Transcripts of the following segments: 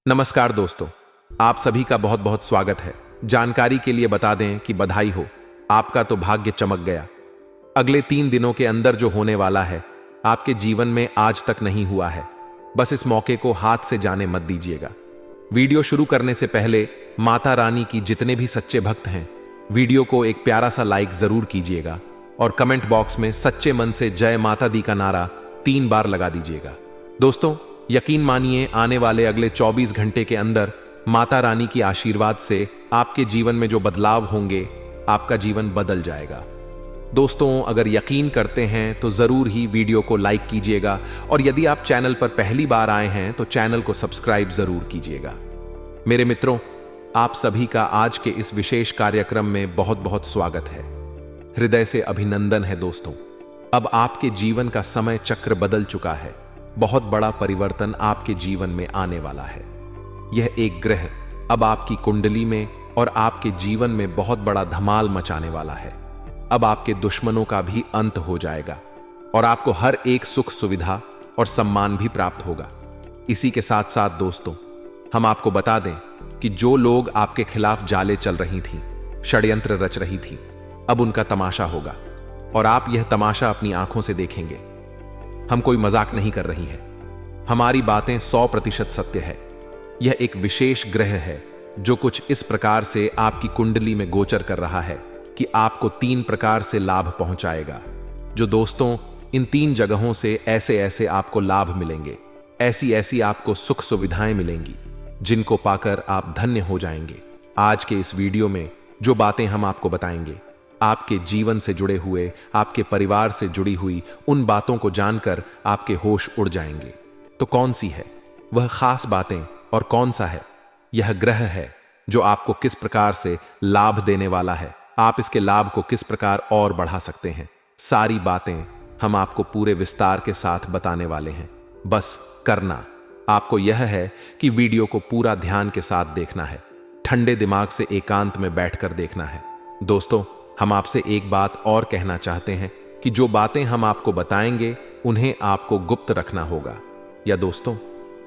नमस्कार दोस्तों, आप सभी का बहुत बहुत स्वागत है। जानकारी के लिए बता दें कि बधाई हो, आपका तो भाग्य चमक गया। अगले 3 दिनों के अंदर जो होने वाला है आपके जीवन में आज तक नहीं हुआ है। बस इस मौके को हाथ से जाने मत दीजिएगा। वीडियो शुरू करने से पहले माता रानी की जितने भी सच्चे भक्त हैं, वीडियो को एक प्यारा सा लाइक जरूर कीजिएगा और कमेंट बॉक्स में सच्चे मन से जय माता दी का नारा 3 बार लगा दीजिएगा। दोस्तों, यकीन मानिए, आने वाले अगले 24 घंटे के अंदर माता रानी की आशीर्वाद से आपके जीवन में जो बदलाव होंगे, आपका जीवन बदल जाएगा। दोस्तों, अगर यकीन करते हैं तो जरूर ही वीडियो को लाइक कीजिएगा और यदि आप चैनल पर पहली बार आए हैं तो चैनल को सब्सक्राइब जरूर कीजिएगा। मेरे मित्रों, आप सभी का आज के इस विशेष कार्यक्रम में बहुत बहुत स्वागत है। हृदय से अभिनंदन है दोस्तों। अब आपके जीवन का समय चक्र बदल चुका है। बहुत बड़ा परिवर्तन आपके जीवन में आने वाला है। यह एक ग्रह अब आपकी कुंडली में और आपके जीवन में बहुत बड़ा धमाल मचाने वाला है। अब आपके दुश्मनों का भी अंत हो जाएगा और आपको हर एक सुख सुविधा और सम्मान भी प्राप्त होगा। इसी के साथ साथ दोस्तों, हम आपको बता दें कि जो लोग आपके खिलाफ जाले चल रही थी, षड्यंत्र रच रही थी, अब उनका तमाशा होगा और आप यह तमाशा अपनी आंखों से देखेंगे। हम कोई मजाक नहीं कर रही है, हमारी बातें 100% सत्य है। यह एक विशेष ग्रह है जो कुछ इस प्रकार से आपकी कुंडली में गोचर कर रहा है कि आपको 3 प्रकार से लाभ पहुंचाएगा। जो दोस्तों, इन 3 जगहों से ऐसे ऐसे आपको लाभ मिलेंगे, ऐसी ऐसी आपको सुख सुविधाएं मिलेंगी जिनको पाकर आप धन्य हो जाएंगे। आज के इस वीडियो में जो बातें हम आपको बताएंगे, आपके जीवन से जुड़े हुए, आपके परिवार से जुड़ी हुई उन बातों को जानकर आपके होश उड़ जाएंगे। तो कौन सी है वह खास बातें और कौन सा है यह ग्रह है जो आपको किस प्रकार से लाभ देने वाला है, आप इसके लाभ को किस प्रकार और बढ़ा सकते हैं, सारी बातें हम आपको पूरे विस्तार के साथ बताने वाले हैं। बस करना आपको यह है कि वीडियो को पूरा ध्यान के साथ देखना है, ठंडे दिमाग से एकांत में बैठकर देखना है। दोस्तों, हम आपसे एक बात और कहना चाहते हैं कि जो बातें हम आपको बताएंगे उन्हें आपको गुप्त रखना होगा। या दोस्तों,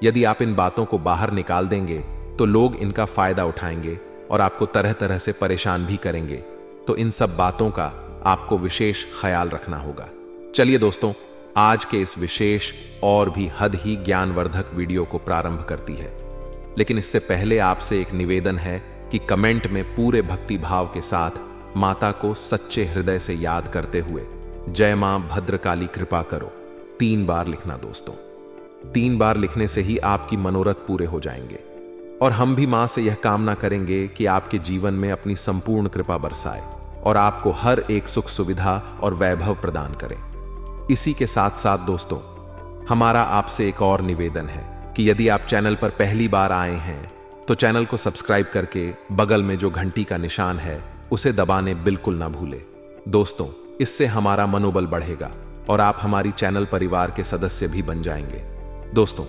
यदि आप इन बातों को बाहर निकाल देंगे तो लोग इनका फायदा उठाएंगे और आपको तरह तरह से परेशान भी करेंगे। तो इन सब बातों का आपको विशेष ख्याल रखना होगा। चलिए दोस्तों, आज के इस विशेष और भी हद ही ज्ञानवर्धक वीडियो को प्रारंभ करती है। लेकिन इससे पहले आपसे एक निवेदन है कि कमेंट में पूरे भक्ति भाव के साथ माता को सच्चे हृदय से याद करते हुए जय मां भद्रकाली कृपा करो 3 बार लिखना दोस्तों। 3 बार लिखने से ही आपकी मनोरथ पूरे हो जाएंगे और हम भी मां से यह कामना करेंगे कि आपके जीवन में अपनी संपूर्ण कृपा बरसाए और आपको हर एक सुख सुविधा और वैभव प्रदान करें। इसी के साथ साथ दोस्तों, हमारा आपसे एक और निवेदन है कि यदि आप चैनल पर पहली बार आए हैं तो चैनल को सब्सक्राइब करके बगल में जो घंटी का निशान है उसे दबाने बिल्कुल ना भूले। दोस्तों, इससे हमारा मनोबल बढ़ेगा और आप हमारी चैनल परिवार के सदस्य भी बन जाएंगे। दोस्तों,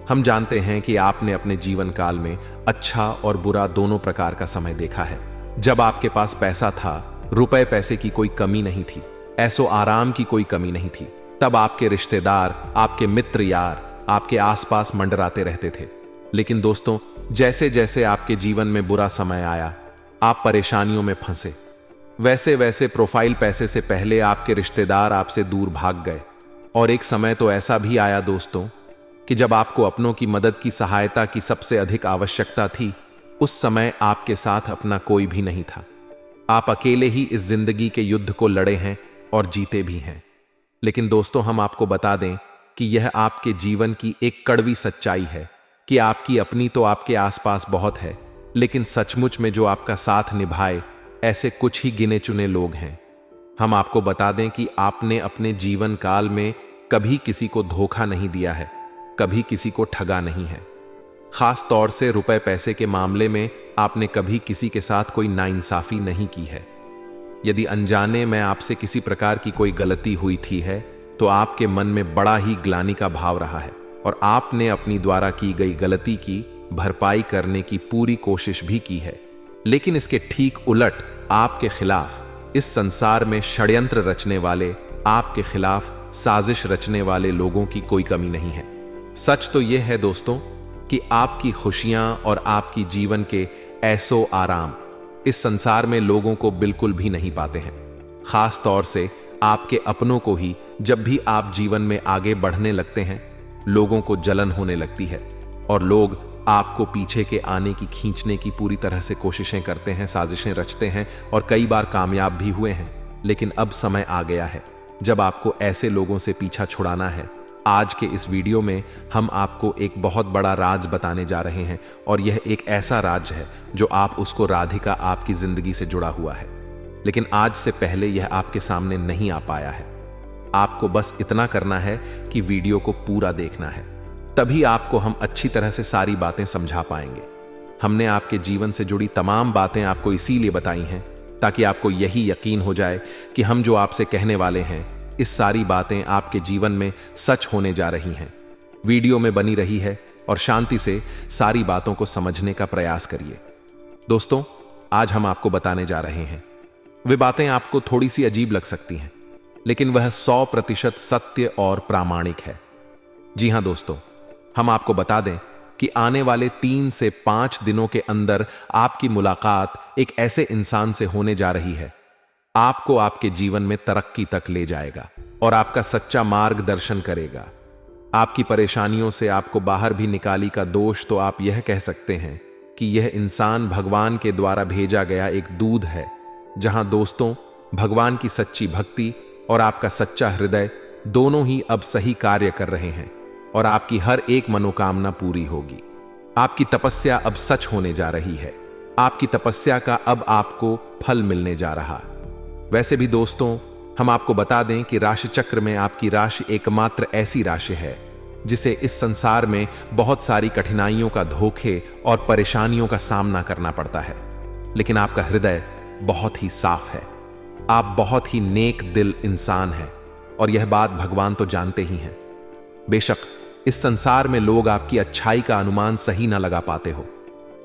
हम जानते हैं कि आपने अपने जीवन काल में अच्छा और बुरा दोनों प्रकार का समय देखा है। जब आपके पास पैसा था, रुपए पैसे की कोई कमी नहीं थी, ऐसो आराम की कोई कमी नहीं थी, तब आपके रिश्तेदार, आपके मित्र यार आपके आसपास मंडराते रहते थे। लेकिन दोस्तों, जैसे जैसे आपके जीवन में बुरा समय आया, आप परेशानियों में फंसे, वैसे वैसे प्रोफाइल पैसे से पहले आपके रिश्तेदार आपसे दूर भाग गए। और एक समय तो ऐसा भी आया दोस्तों कि जब आपको अपनों की मदद की सहायता की सबसे अधिक आवश्यकता थी, उस समय आपके साथ अपना कोई भी नहीं था। आप अकेले ही इस जिंदगी के युद्ध को लड़े हैं और जीते भी हैं। लेकिन दोस्तों, हम आपको बता दें कि यह आपके जीवन की एक कड़वी सच्चाई है कि आपकी अपनी तो आपके आसपास बहुत है, लेकिन सचमुच में जो आपका साथ निभाए ऐसे कुछ ही गिने चुने लोग हैं। हम आपको बता दें कि आपने अपने जीवन काल में कभी किसी को धोखा नहीं दिया है, कभी किसी को ठगा नहीं है। खास तौर से रुपए पैसे के मामले में आपने कभी किसी के साथ कोई नाइंसाफी नहीं की है। यदि अनजाने में आपसे किसी प्रकार की कोई गलती हुई थी है तो आपके मन में बड़ा ही ग्लानि का भाव रहा है और आपने अपनी द्वारा की गई गलती की भरपाई करने की पूरी कोशिश भी की है। लेकिन इसके ठीक उलट आपके खिलाफ इस संसार में षड्यंत्र रचने वाले, आपके खिलाफ साजिश रचने वाले लोगों की कोई कमी नहीं है। सच तो यह है दोस्तों कि आपकी खुशियां और आपकी जीवन के ऐसो आराम इस संसार में लोगों को बिल्कुल भी नहीं पाते हैं। खास तौर से आपके अपनों को ही जब भी आप जीवन में आगे बढ़ने लगते हैं, लोगों को जलन होने लगती है और लोग आपको पीछे के आने की खींचने की पूरी तरह से कोशिशें करते हैं, साजिशें रचते हैं और कई बार कामयाब भी हुए हैं। लेकिन अब समय आ गया है जब आपको ऐसे लोगों से पीछा छुड़ाना है। आज के इस वीडियो में हम आपको एक बहुत बड़ा राज बताने जा रहे हैं और यह एक ऐसा राज है जो आप उसको राधिका आपकी जिंदगी से जुड़ा हुआ है, लेकिन आज से पहले यह आपके सामने नहीं आ पाया है। आपको बस इतना करना है कि वीडियो को पूरा देखना है, तभी आपको हम अच्छी तरह से सारी बातें समझा पाएंगे। हमने आपके जीवन से जुड़ी तमाम बातें आपको इसीलिए बताई हैं ताकि आपको यही यकीन हो जाए कि हम जो आपसे कहने वाले हैं, इस सारी बातें आपके जीवन में सच होने जा रही हैं। वीडियो में बनी रही है और शांति से सारी बातों को समझने का प्रयास करिए। दोस्तों, आज हम आपको बताने जा रहे हैं, वे बातें आपको थोड़ी सी अजीब लग सकती हैं, लेकिन वह 100% सत्य और प्रामाणिक है। जी हां दोस्तों, हम आपको बता दें कि आने वाले 3 से 5 दिनों के अंदर आपकी मुलाकात एक ऐसे इंसान से होने जा रही है, आपको आपके जीवन में तरक्की तक ले जाएगा और आपका सच्चा मार्गदर्शन करेगा। आपकी परेशानियों से आपको बाहर भी निकाली का दोष तो आप यह कह सकते हैं कि यह इंसान भगवान के द्वारा भेजा गया एक दूत है, जहां दोस्तों भगवान की सच्ची भक्ति और आपका सच्चा हृदय दोनों ही अब सही कार्य कर रहे हैं और आपकी हर एक मनोकामना पूरी होगी। आपकी तपस्या अब सच होने जा रही है। आपकी तपस्या का अब आपको फल मिलने जा रहा। वैसे भी दोस्तों, हम आपको बता दें कि राशि चक्र में आपकी राशि एकमात्र ऐसी राशि है जिसे इस संसार में बहुत सारी कठिनाइयों का, धोखे और परेशानियों का सामना करना पड़ता है, लेकिन आपका हृदय बहुत ही साफ है। आप बहुत ही नेक दिल इंसान हैं और यह बात भगवान तो जानते ही हैं। बेशक इस संसार में लोग आपकी अच्छाई का अनुमान सही ना लगा पाते हो,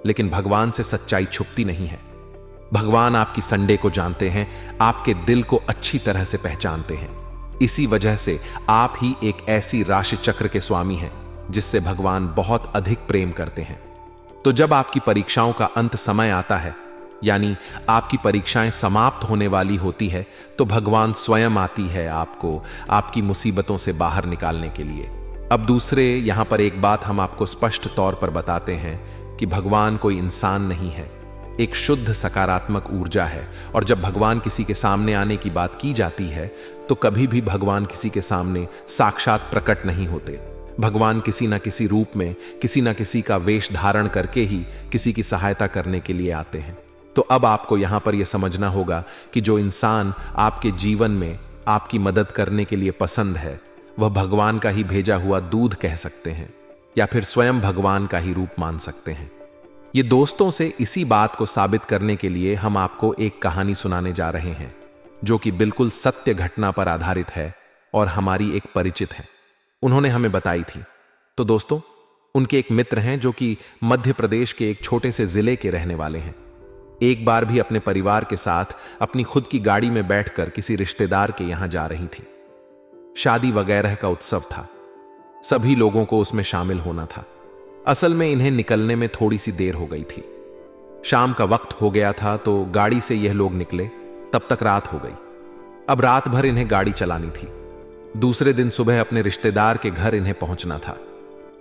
लेकिन भगवान से सच्चाई छुपती नहीं है। भगवान आपकी संडे को जानते हैं, आपके दिल को अच्छी तरह से पहचानते हैं। इसी वजह से आप ही एक ऐसी राशि चक्र के स्वामी हैं जिससे भगवान बहुत अधिक प्रेम करते हैं। तो जब आपकी परीक्षाओं का अंत समय आता है, यानी आपकी परीक्षाएं समाप्त होने वाली होती है, तो भगवान स्वयं आती है आपको आपकी मुसीबतों से बाहर निकालने के लिए। अब दूसरे यहां पर एक बात हम आपको स्पष्ट तौर पर बताते हैं कि भगवान कोई इंसान नहीं है, एक शुद्ध सकारात्मक ऊर्जा है। और जब भगवान किसी के सामने आने की बात की जाती है, तो कभी भी भगवान किसी के सामने साक्षात प्रकट नहीं होते। भगवान किसी न किसी रूप में, किसी न किसी का वेश धारण करके ही किसी की सहायता करने के लिए आते हैं। तो अब आपको यहां पर यह समझना होगा कि जो इंसान आपके जीवन में आपकी मदद करने के लिए पसंद है, वह भगवान का ही भेजा हुआ दूध कह सकते हैं या फिर स्वयं भगवान का ही रूप मान सकते हैं। ये दोस्तों से इसी बात को साबित करने के लिए हम आपको एक कहानी सुनाने जा रहे हैं जो कि बिल्कुल सत्य घटना पर आधारित है और हमारी एक परिचित है, उन्होंने हमें बताई थी। तो दोस्तों, उनके एक मित्र हैं जो कि मध्य प्रदेश के एक छोटे से जिले के रहने वाले हैं। एक बार भी अपने परिवार के साथ अपनी खुद की गाड़ी में बैठकर किसी रिश्तेदार के यहां जा रही थी। शादी वगैरह का उत्सव था, सभी लोगों को उसमें शामिल होना था। असल में इन्हें निकलने में थोड़ी सी देर हो गई थी। शाम का वक्त हो गया था तो गाड़ी से यह लोग निकले, तब तक रात हो गई। अब रात भर इन्हें गाड़ी चलानी थी। दूसरे दिन सुबह अपने रिश्तेदार के घर इन्हें पहुंचना था।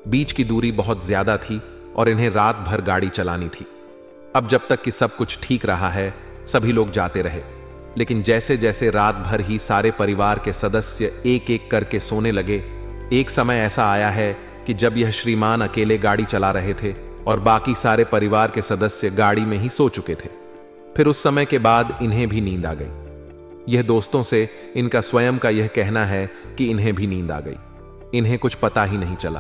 बीच की दूरी बहुत ज्यादा थी और इन्हें रात भर गाड़ी चलानी थी। अब जब तक कि सब कुछ ठीक रहा है, सभी लोग जाते रहे, लेकिन जैसे जैसे रात भर ही सारे परिवार के सदस्य एक एक करके सोने लगे, एक समय ऐसा आया है कि जब यह श्रीमान अकेले गाड़ी चला रहे थे और बाकी सारे परिवार के सदस्य गाड़ी में ही सो चुके थे। फिर उस समय के बाद इन्हें भी नींद आ गई। यह दोस्तों से इनका स्वयं का यह कहना है कि इन्हें भी नींद आ गई। इन्हें कुछ पता ही नहीं चला।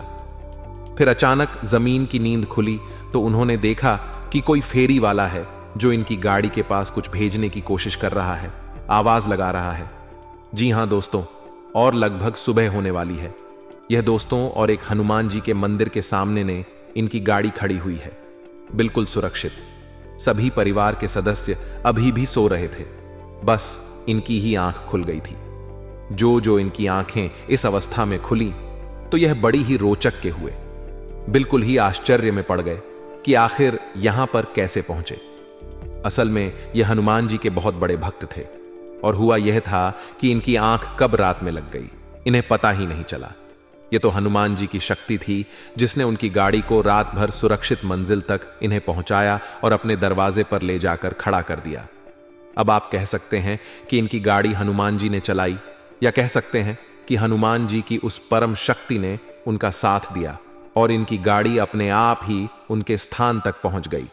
फिर अचानक जमीन की नींद खुली तो उन्होंने देखा कि कोई फेरी वाला है जो इनकी गाड़ी के पास कुछ भेजने की कोशिश कर रहा है, आवाज लगा रहा है। जी हां दोस्तों, और लगभग सुबह होने वाली है। यह दोस्तों और एक हनुमान जी के मंदिर के सामने ने इनकी गाड़ी खड़ी हुई है, बिल्कुल सुरक्षित। सभी परिवार के सदस्य अभी भी सो रहे थे, बस इनकी ही आंख खुल गई थी। जो इनकी आंखें इस अवस्था में खुली तो यह बड़ी ही रोचक के हुए। बिल्कुल ही आश्चर्य में पड़ गए कि आखिर यहां पर कैसे पहुंचे। असल में यह हनुमान जी के बहुत बड़े भक्त थे और हुआ यह था कि इनकी आंख कब रात में लग गई इन्हें पता ही नहीं चला। यह तो हनुमान जी की शक्ति थी जिसने उनकी गाड़ी को रात भर सुरक्षित मंजिल तक इन्हें पहुंचाया और अपने दरवाजे पर ले जाकर खड़ा कर दिया। अब आप कह सकते हैं कि इनकी गाड़ी हनुमान जी ने चलाई, या कह सकते हैं कि हनुमान जी की उस परम शक्ति ने उनका साथ दिया और इनकी गाड़ी अपने आप ही उनके स्थान तक पहुंच गई।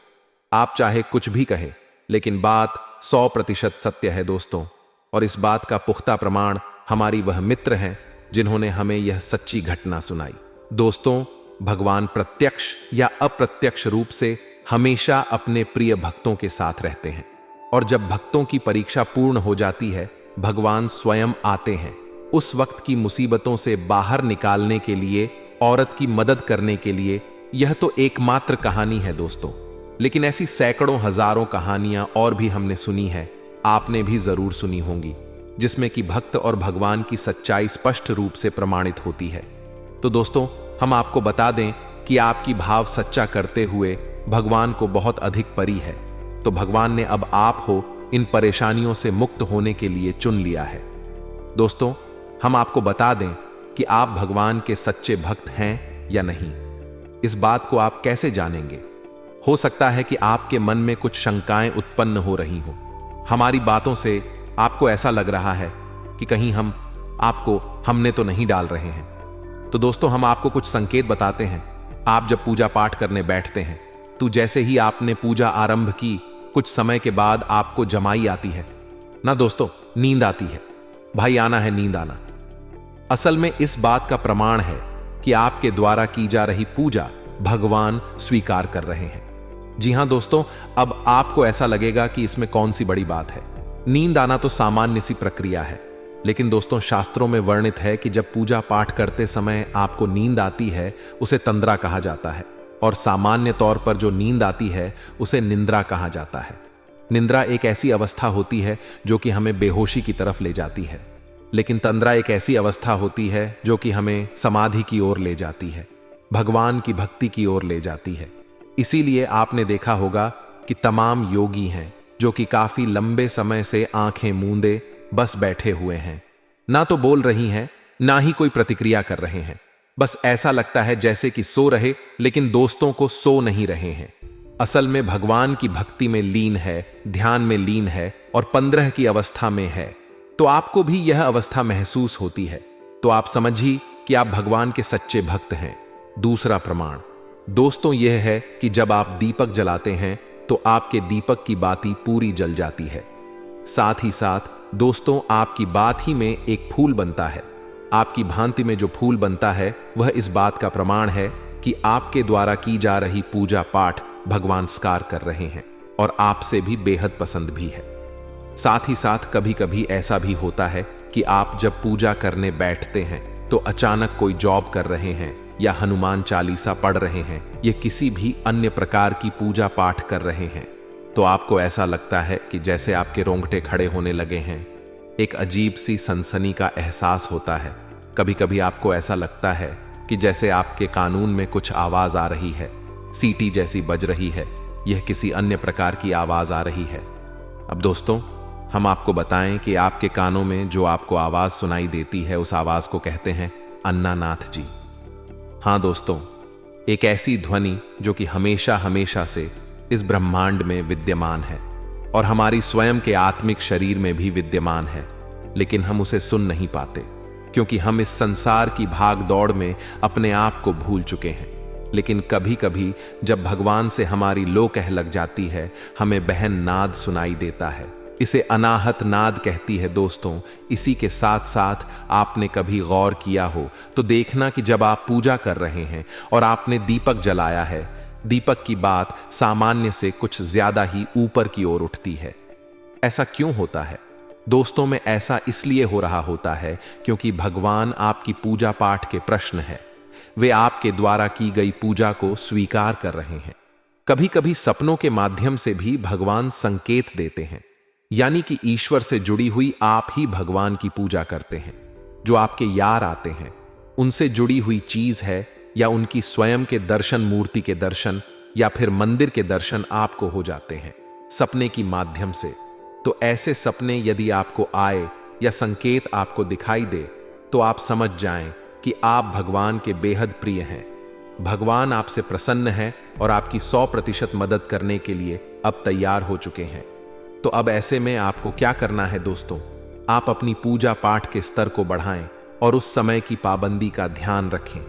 आप चाहे कुछ भी कहें, लेकिन बात 100% सत्य है दोस्तों, और इस बात का पुख्ता प्रमाण हमारी वह मित्र हैं जिन्होंने हमें यह सच्ची घटना सुनाई। दोस्तों, भगवान प्रत्यक्ष या अप्रत्यक्ष रूप से हमेशा अपने प्रिय भक्तों के साथ रहते हैं, और जब भक्तों की परीक्षा पूर्ण हो जाती है, भगवान स्वयं आते हैं उस वक्त की मुसीबतों से बाहर निकालने के लिए, औरत की मदद करने के लिए। यह तो एकमात्र कहानी है दोस्तों, लेकिन ऐसी सैकड़ों हजारों कहानियां और भी हमने सुनी है, आपने भी जरूर सुनी होंगी, जिसमें कि भक्त और भगवान की सच्चाई स्पष्ट रूप से प्रमाणित होती है। तो दोस्तों, हम आपको बता दें कि आपकी भाव सच्चा करते हुए भगवान को बहुत अधिक परी है, तो भगवान ने अब आप हो इन परेशानियों से मुक्त होने के लिए चुन लिया है। दोस्तों, हम आपको बता दें कि आप भगवान के सच्चे भक्त हैं या नहीं। इस बात को आप कैसे जानेंगे? हो सकता है कि आपके मन में कुछ शंकाएं उत्पन्न हो रही हो। हमारी बातों से आपको ऐसा लग रहा है कि कहीं हमने तो नहीं डाल रहे हैं। तो दोस्तों, हम आपको कुछ संकेत बताते हैं। आप जब पूजा पाठ करने बैठते हैं तो जैसे ही आपने पूजा आरंभ की, कुछ समय के बाद आपको जमाई आती है ना दोस्तों, नींद आती है। भाई, आना है नींद आना। असल में इस बात का प्रमाण है कि आपके द्वारा की जा रही पूजा भगवान स्वीकार कर रहे हैं। जी हां दोस्तों, अब आपको ऐसा लगेगा कि इसमें कौन सी बड़ी बात है। नींद आना तो सामान्य सी प्रक्रिया है, लेकिन दोस्तों, शास्त्रों में वर्णित है कि जब पूजा पाठ करते समय आपको नींद आती है, उसे तंद्रा कहा जाता है, और सामान्य तौर पर जो नींद आती है उसे निंद्रा कहा जाता है। निंद्रा एक ऐसी अवस्था होती है जो कि हमें बेहोशी की तरफ ले जाती है, लेकिन तंद्रा एक ऐसी अवस्था होती है जो कि हमें समाधि की ओर ले जाती है, भगवान की भक्ति की ओर ले जाती है। इसीलिए आपने देखा होगा कि तमाम योगी हैं जो कि काफी लंबे समय से आंखें मूंदे बस बैठे हुए हैं, ना तो बोल रही हैं, ना ही कोई प्रतिक्रिया कर रहे हैं। बस ऐसा लगता है जैसे कि सो रहे, लेकिन दोस्तों को सो नहीं रहे हैं। असल में भगवान की भक्ति में लीन है, ध्यान में लीन है और 15 की अवस्था में है। तो आपको भी यह अवस्था महसूस होती है, तो आप समझिए कि आप भगवान के सच्चे भक्त हैं। दूसरा प्रमाण दोस्तों यह है कि जब आप दीपक जलाते हैं तो आपके दीपक की बाती पूरी जल जाती है। साथ ही साथ दोस्तों, आपकी बात ही में एक फूल बनता है। आपकी भांति में जो फूल बनता है वह इस बात का प्रमाण है कि आपके द्वारा की जा रही पूजा पाठ भगवान स्वीकार कर रहे हैं और आपसे भी बेहद पसंद भी है। साथ ही साथ कभी कभी ऐसा भी होता है कि आप जब पूजा करने बैठते हैं तो अचानक कोई जॉब कर रहे हैं या हनुमान चालीसा पढ़ रहे हैं या किसी भी अन्य प्रकार की पूजा पाठ कर रहे हैं, तो आपको ऐसा लगता है कि जैसे आपके रोंगटे खड़े होने लगे हैं। एक अजीब सी सनसनी का एहसास होता है। कभी कभी आपको ऐसा लगता है कि जैसे आपके कानून में कुछ आवाज आ रही है, सीटी जैसी बज रही है, यह किसी अन्य प्रकार की आवाज आ रही है। अब दोस्तों, हम आपको बताएं कि आपके कानों में जो आपको आवाज सुनाई देती है, उस आवाज को कहते हैं अन्नानाथ जी। हाँ दोस्तों, एक ऐसी ध्वनि जो कि हमेशा हमेशा से इस ब्रह्मांड में विद्यमान है और हमारी स्वयं के आत्मिक शरीर में भी विद्यमान है, लेकिन हम उसे सुन नहीं पाते क्योंकि हम इस संसार की भाग दौड़ में अपने आप को भूल चुके हैं। लेकिन कभी कभी जब भगवान से हमारी लो कह लग जाती है, हमें बहन नाद सुनाई देता है। इसे अनाहत नाद कहती है दोस्तों। इसी के साथ साथ आपने कभी गौर किया हो तो देखना कि जब आप पूजा कर रहे हैं और आपने दीपक जलाया है, दीपक की बात सामान्य से कुछ ज्यादा ही ऊपर की ओर उठती है। ऐसा क्यों होता है दोस्तों? में ऐसा इसलिए हो रहा होता है क्योंकि भगवान आपकी पूजा पाठ के प्रश्न है। वे आपके द्वारा की गई पूजा को स्वीकार कर रहे हैं। कभी कभी सपनों के माध्यम से भी भगवान संकेत देते हैं, यानी कि ईश्वर से जुड़ी हुई आप ही भगवान की पूजा करते हैं। जो आपके यार आते हैं, उनसे जुड़ी हुई चीज है या उनकी स्वयं के दर्शन, मूर्ति के दर्शन या फिर मंदिर के दर्शन आपको हो जाते हैं सपने की माध्यम से। तो ऐसे सपने यदि आपको आए या संकेत आपको दिखाई दे तो आप समझ जाएं कि आप भगवान के बेहद प्रिय हैं। भगवान आपसे प्रसन्न है और आपकी 100% मदद करने के लिए अब तैयार हो चुके हैं। तो अब ऐसे में आपको क्या करना है दोस्तों, आप अपनी पूजा पाठ के स्तर को बढ़ाएं और उस समय की पाबंदी का ध्यान रखें।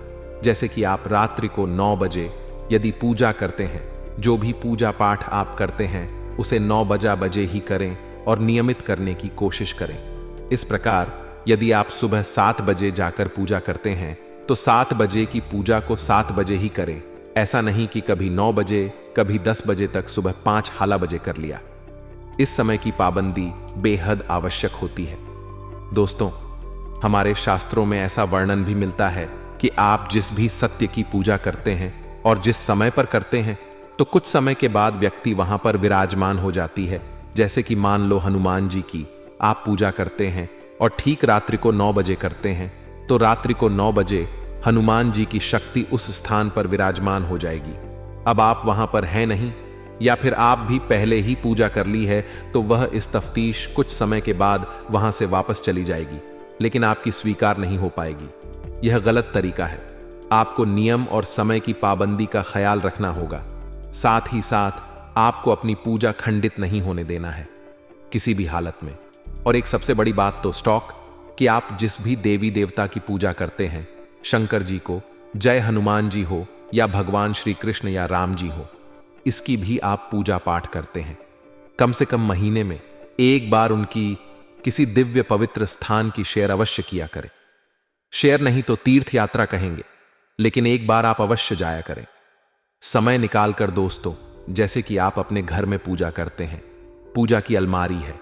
जैसे कि आप रात्रि को 9 बजे यदि पूजा करते हैं, जो भी पूजा पाठ आप करते हैं उसे 9 बजे ही करें और नियमित करने की कोशिश करें। इस प्रकार यदि आप सुबह 7 बजे जाकर पूजा करते हैं तो 7 बजे की पूजा को 7 बजे ही करें। ऐसा नहीं कि कभी 9 बजे, कभी 10 बजे तक सुबह 5 हाला बजे कर लिया। इस समय की पाबंदी बेहद आवश्यक होती है। दोस्तों, हमारे शास्त्रों में ऐसा वर्णन भी मिलता है कि आप जिस भी सत्य की पूजा करते हैं और जिस समय पर करते हैं तो कुछ समय के बाद व्यक्ति वहां पर विराजमान हो जाती है। जैसे कि मान लो हनुमान जी की आप पूजा करते हैं और ठीक रात्रि को 9 बजे करते हैं तो रात्रि को 9 बजे हनुमान जी की शक्ति उस स्थान पर विराजमान हो जाएगी। अब आप वहां पर हैं नहीं या फिर आप भी पहले ही पूजा कर ली है तो वह इस तफ्तीश कुछ समय के बाद वहां से वापस चली जाएगी, लेकिन आपकी स्वीकार नहीं हो पाएगी। यह गलत तरीका है। आपको नियम और समय की पाबंदी का ख्याल रखना होगा। साथ ही साथ आपको अपनी पूजा खंडित नहीं होने देना है किसी भी हालत में। और एक सबसे बड़ी बात तो स्टॉक कि आप जिस भी देवी देवता की पूजा करते हैं, शंकर जी को, जय हनुमान जी हो या भगवान श्री कृष्ण या राम जी हो, इसकी भी आप पूजा पाठ करते हैं, कम से कम महीने में एक बार उनकी किसी दिव्य पवित्र स्थान की शेयर अवश्य किया करें। शेयर नहीं तो तीर्थ यात्रा कहेंगे, लेकिन एक बार आप अवश्य जाया करें समय निकालकर दोस्तों। जैसे कि आप अपने घर में पूजा करते हैं, पूजा की अलमारी है,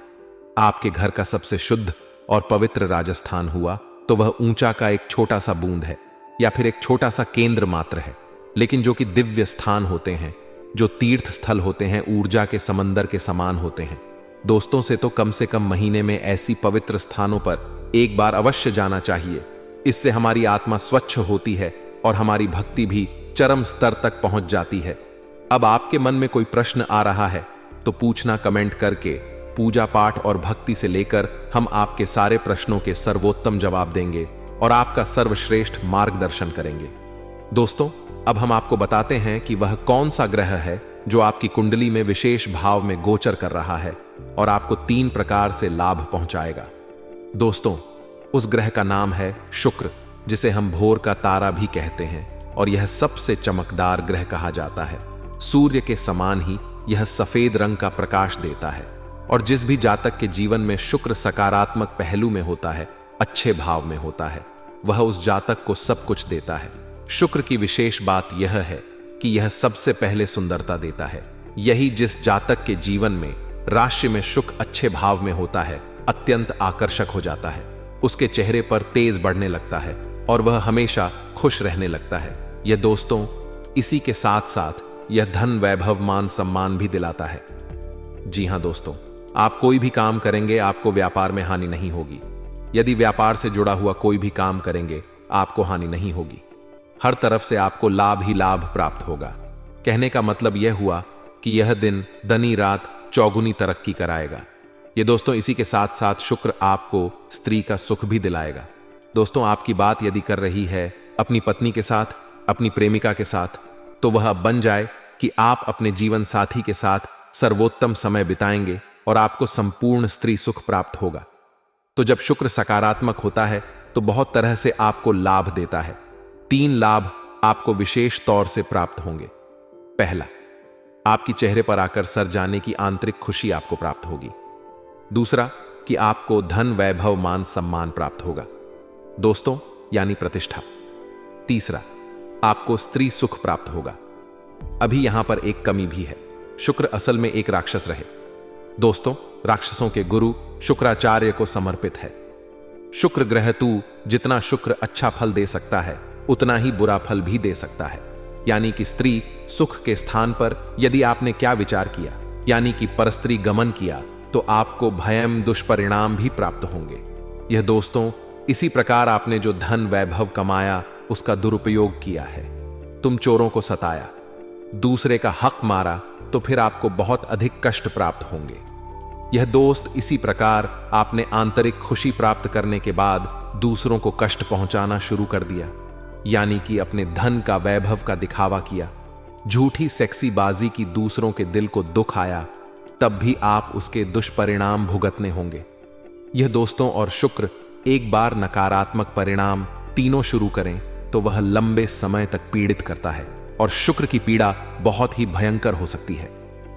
आपके घर का सबसे शुद्ध और पवित्र राजस्थान हुआ तो वह ऊंचा का एक छोटा सा बूंद है या फिर एक छोटा सा केंद्र मात्र है, लेकिन जो कि दिव्य स्थान होते हैं, जो तीर्थ स्थल होते हैं, ऊर्जा के समंदर के समान होते हैं। दोस्तों से तो कम से कम महीने में ऐसी पवित्र स्थानों पर एक बार अवश्य जाना चाहिए। इससे हमारी आत्मा स्वच्छ होती है और हमारी भक्ति भी चरम स्तर तक पहुंच जाती है। अब आपके मन में कोई प्रश्न आ रहा है तो पूछना कमेंट करके। पूजा पाठ और भक्ति से लेकर हम आपके सारे प्रश्नों के सर्वोत्तम जवाब देंगे और आपका सर्वश्रेष्ठ मार्गदर्शन करेंगे। दोस्तों, अब हम आपको बताते हैं कि वह कौन सा ग्रह है जो आपकी कुंडली में विशेष भाव में गोचर कर रहा है और आपको 3 प्रकार से लाभ पहुंचाएगा। दोस्तों, उस ग्रह का नाम है शुक्र, जिसे हम भोर का तारा भी कहते हैं और यह सबसे चमकदार ग्रह कहा जाता है। सूर्य के समान ही यह सफेद रंग का प्रकाश देता है और जिस भी जातक के जीवन में शुक्र सकारात्मक पहलू में होता है, अच्छे भाव में होता है, वह उस जातक को सब कुछ देता है। शुक्र की विशेष बात यह है कि यह सबसे पहले सुंदरता देता है। यही जिस जातक के जीवन में राशि में शुक्र अच्छे भाव में होता है, अत्यंत आकर्षक हो जाता है, उसके चेहरे पर तेज बढ़ने लगता है और वह हमेशा खुश रहने लगता है। यह दोस्तों, इसी के साथ साथ यह धन, वैभव, मान सम्मान भी दिलाता है। जी हां दोस्तों, आप कोई भी काम करेंगे आपको व्यापार में हानि नहीं होगी। यदि व्यापार से जुड़ा हुआ कोई भी काम करेंगे आपको हानि नहीं होगी। हर तरफ से आपको लाभ ही लाभ प्राप्त होगा। कहने का मतलब यह हुआ कि यह दिन दनी रात चौगुनी तरक्की कराएगा। ये दोस्तों, इसी के साथ साथ शुक्र आपको स्त्री का सुख भी दिलाएगा। दोस्तों, आपकी बात यदि कर रही है अपनी पत्नी के साथ, अपनी प्रेमिका के साथ, तो वह बन जाए कि आप अपने जीवन साथी के साथ सर्वोत्तम समय बिताएंगे और आपको संपूर्ण स्त्री सुख प्राप्त होगा। तो जब शुक्र सकारात्मक होता है तो बहुत तरह से आपको लाभ देता है। 3 लाभ आपको विशेष तौर से प्राप्त होंगे। पहला, आपकी चेहरे पर आकर सर जाने की आंतरिक खुशी आपको प्राप्त होगी। दूसरा, कि आपको धन, वैभव, मान सम्मान प्राप्त होगा दोस्तों, यानी प्रतिष्ठा। तीसरा, आपको स्त्री सुख प्राप्त होगा। अभी यहां पर एक कमी भी है, शुक्र असल में एक राक्षस रहे। दोस्तों, राक्षसों के गुरु शुक्राचार्य को समर्पित है। शुक्र ग्रह तू जितना शुक्र अच्छा फल दे सकता है उतना ही बुरा फल भी दे सकता है। यानी कि स्त्री सुख के स्थान पर यदि आपने क्या विचार किया, यानी कि परस्त्री गमन किया, तो आपको भयम दुष्परिणाम भी प्राप्त होंगे। यह दोस्तों, इसी प्रकार आपने जो धन, वैभव कमाया उसका दुरुपयोग किया है, तुम चोरों को सताया, दूसरे का हक मारा, तो फिर आपको बहुत अधिक कष्ट प्राप्त होंगे। यह दोस्त इसी प्रकार आपने आंतरिक खुशी प्राप्त करने के बाद दूसरों को कष्ट पहुंचाना शुरू कर दिया, यानी कि अपने धन का वैभव का दिखावा किया, झूठी सेक्सी बाजी की, दूसरों के दिल को दुख आया, तब भी आप उसके दुष्परिणाम भुगतने होंगे। यह दोस्तों और शुक्र एक बार नकारात्मक परिणाम तीनों शुरू करें तो वह लंबे समय तक पीड़ित करता है, और शुक्र की पीड़ा बहुत ही भयंकर हो सकती है।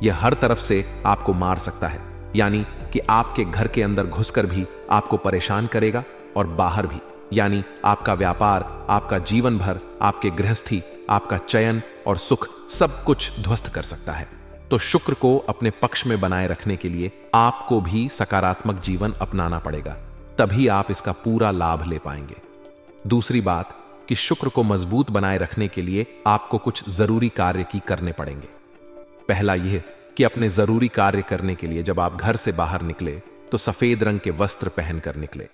यह हर तरफ से आपको मार सकता है, यानी कि आपके घर के अंदर घुसकर भी आपको परेशान करेगा, और बाहर भी, यानी आपका व्यापार, आपका जीवन भर, आपके गृहस्थी, आपका चयन और सुख सब कुछ ध्वस्त कर सकता है। तो शुक्र को अपने पक्ष में बनाए रखने के लिए आपको भी सकारात्मक जीवन अपनाना पड़ेगा, तभी आप इसका पूरा लाभ ले पाएंगे। दूसरी बात कि शुक्र को मजबूत बनाए रखने के लिए आपको कुछ जरूरी कार्य की करने पड़ेंगे। पहला यह कि अपने जरूरी कार्य करने के लिए जब आप घर से बाहर निकले तो सफेद रंग के वस्त्र पहनकर निकले।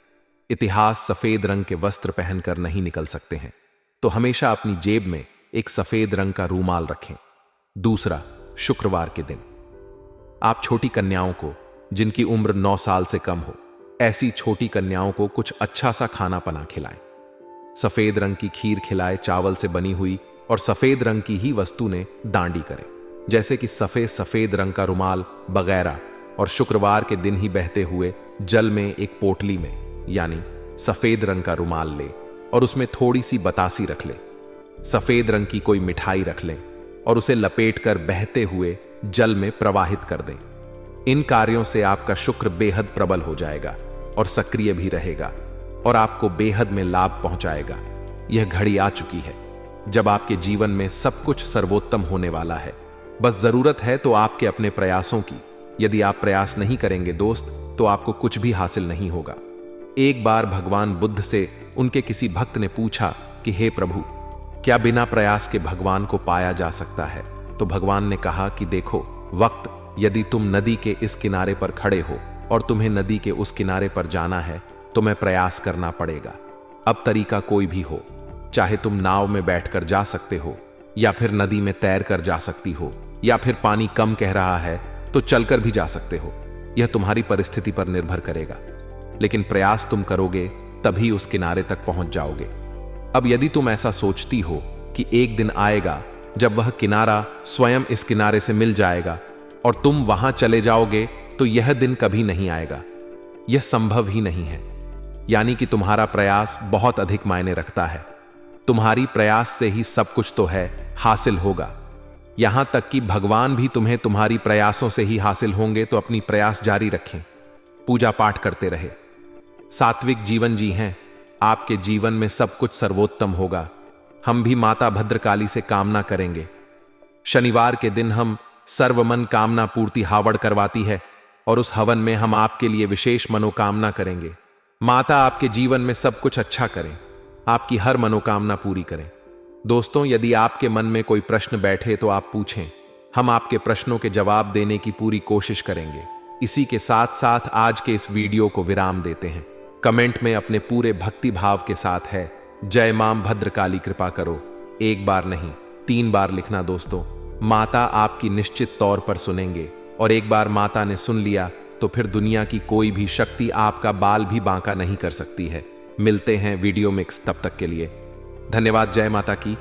इतिहास सफेद रंग के वस्त्र पहनकर नहीं निकल सकते हैं, तो हमेशा अपनी जेब में एक सफेद रंग का रूमाल रखें। दूसरा, शुक्रवार के दिन आप छोटी कन्याओं को, जिनकी उम्र 9 साल से कम हो, ऐसी छोटी कन्याओं को कुछ अच्छा सा खाना बना खिलाएं। सफेद रंग की खीर खिलाए, चावल से बनी हुई, और सफेद रंग की ही वस्तु ने दांडी करें, जैसे कि सफेद रंग का रुमाल वगैरह। और शुक्रवार के दिन ही बहते हुए जल में एक पोटली में, यानी सफेद रंग का रुमाल ले और उसमें थोड़ी सी बतासी रख ले, सफेद रंग की कोई मिठाई रख लें और उसे लपेटकर बहते हुए जल में प्रवाहित कर दें। इन कार्यों से आपका शुक्र बेहद प्रबल हो जाएगा और सक्रिय भी रहेगा, और आपको बेहद में लाभ पहुंचाएगा। यह घड़ी आ चुकी है जब आपके जीवन में सब कुछ सर्वोत्तम होने वाला है। बस जरूरत है तो आपके अपने प्रयासों की। यदि आप प्रयास नहीं करेंगे दोस्त, तो आपको कुछ भी हासिल नहीं होगा। एक बार भगवान बुद्ध से उनके किसी भक्त ने पूछा कि हे प्रभु, क्या बिना प्रयास के भगवान को पाया जा सकता है? तो भगवान ने कहा कि देखो वक्त, यदि तुम नदी के इस किनारे पर खड़े हो और तुम्हें नदी के उस किनारे पर जाना है, तुम्हें प्रयास करना पड़ेगा। अब तरीका कोई भी हो, चाहे तुम नाव में बैठकर जा सकते हो, या फिर नदी में तैर कर जा सकती हो, या फिर पानी कम कह रहा है तो चलकर भी जा सकते हो। यह तुम्हारी परिस्थिति पर निर्भर करेगा, लेकिन प्रयास तुम करोगे तभी उस किनारे तक पहुंच जाओगे। अब यदि तुम ऐसा सोचती हो कि एक दिन आएगा जब वह किनारा स्वयं इस किनारे से मिल जाएगा और तुम वहां चले जाओगे, तो यह दिन कभी नहीं आएगा। यह संभव ही नहीं है। यानी कि तुम्हारा प्रयास बहुत अधिक मायने रखता है। तुम्हारी प्रयास से ही सब कुछ तो है हासिल होगा। यहां तक कि भगवान भी तुम्हें तुम्हारी प्रयासों से ही हासिल होंगे। तो अपनी प्रयास जारी रखें, पूजा पाठ करते रहे, सात्विक जीवन जी हैं, आपके जीवन में सब कुछ सर्वोत्तम होगा। हम भी माता भद्रकाली से कामना करेंगे। शनिवार के दिन हम सर्वमन कामना पूर्ति हावड़ करवाती है, और उस हवन में हम आपके लिए विशेष मनोकामना करेंगे। माता आपके जीवन में सब कुछ अच्छा करें, आपकी हर मनोकामना पूरी करें। दोस्तों, यदि आपके मन में कोई प्रश्न बैठे तो आप पूछें, हम आपके प्रश्नों के जवाब देने की पूरी कोशिश करेंगे। इसी के साथ साथ आज के इस वीडियो को विराम देते हैं। कमेंट में अपने पूरे भक्ति भाव के साथ है जय मां भद्रकाली कृपा करो, एक बार नहीं 3 बार लिखना दोस्तों। माता आपकी निश्चित तौर पर सुनेंगे, और एक बार माता ने सुन लिया तो फिर दुनिया की कोई भी शक्ति आपका बाल भी बांका नहीं कर सकती है। मिलते हैं वीडियो मिक्स, तब तक के लिए धन्यवाद। जय माता की।